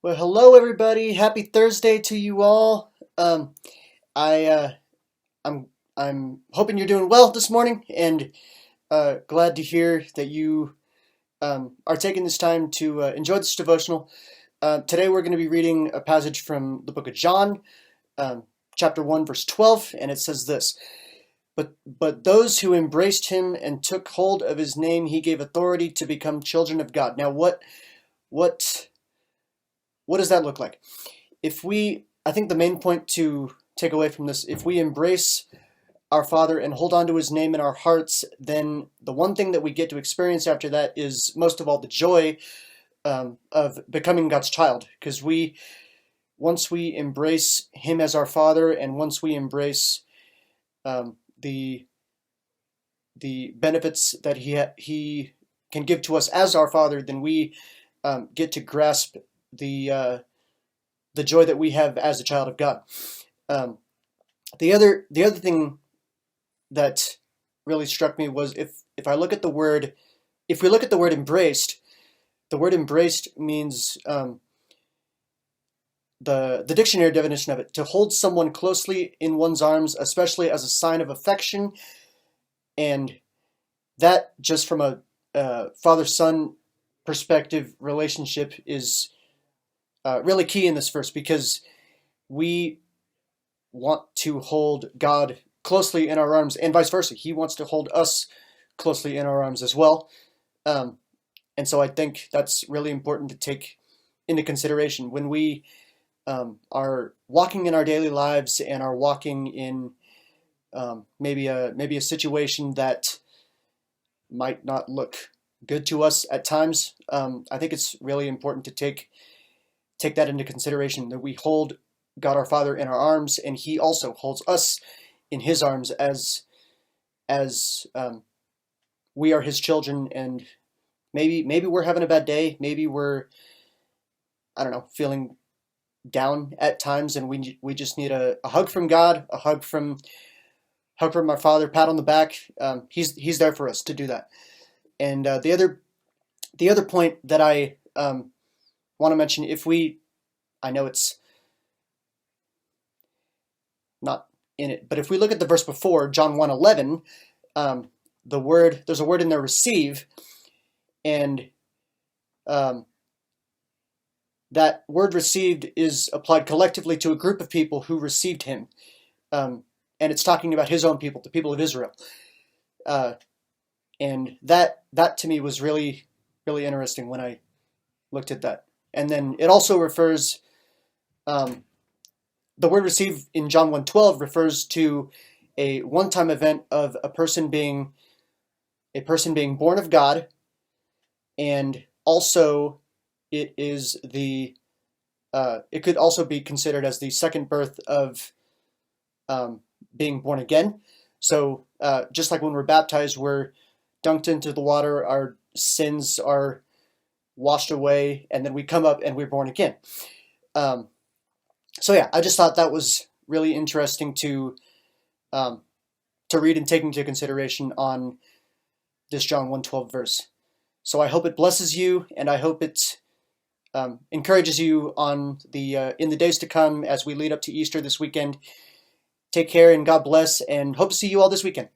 Well, hello everybody. Happy Thursday to you all. I I'm hoping you're doing well this morning, and glad to hear that you are taking this time to enjoy this devotional. Today we're going to be reading a passage from the book of John, um, chapter 1, verse 12, and it says this: But those who embraced him and took hold of his name, he gave authority to become children of God. Now, what what does that look like? I think the main point to take away from this, if we embrace our Father and hold on to his name in our hearts, then the one thing that we get to experience after that is most of all the joy of becoming God's child. Because once we embrace him as our Father, and once we embrace the benefits that he can give to us as our Father, then we get to grasp the joy that we have as a child of God. Um, the other thing that really struck me was if I look at the word if we look at the word embraced, the word embraced means the dictionary definition of it: to hold someone closely in one's arms, especially as a sign of affection. And that, just from a father-son perspective relationship, is really key in this verse, because we want to hold God closely in our arms, and vice versa. He wants to hold us closely in our arms as well. Um, and so I think that's really important to take into consideration when we are walking in our daily lives and are walking in maybe a situation that might not look good to us at times. I think it's really important to take that into consideration, that we hold God our Father in our arms, and he also holds us in his arms as we are his children. And maybe we're having a bad day, maybe we're, I don't know, feeling down at times, and we just need a hug from God, a hug from our Father, pat on the back. He's there for us to do that. And the other point that I want to mention, I know it's not in it, but if we look at the verse before, John 1:11, there's a word in there, receive, and um, that word received is applied collectively to a group of people who received him, and it's talking about his own people, the people of Israel. Uh, and that to me was really, really interesting when I looked at that. And then it also refers, um, the word receive in John 1:12 refers to a one-time event of a person being born of God, and also it could also be considered as the second birth of being born again. So just like when we're baptized, we're dunked into the water, our sins are washed away, and then we come up and we're born again. Um, so yeah, I just thought that was really interesting um, to read and take into consideration on this John 1:12 verse. So I hope it blesses you, and I hope it encourages you on in the days to come as we lead up to Easter this weekend. Take care, and God bless, and hope to see you all this weekend.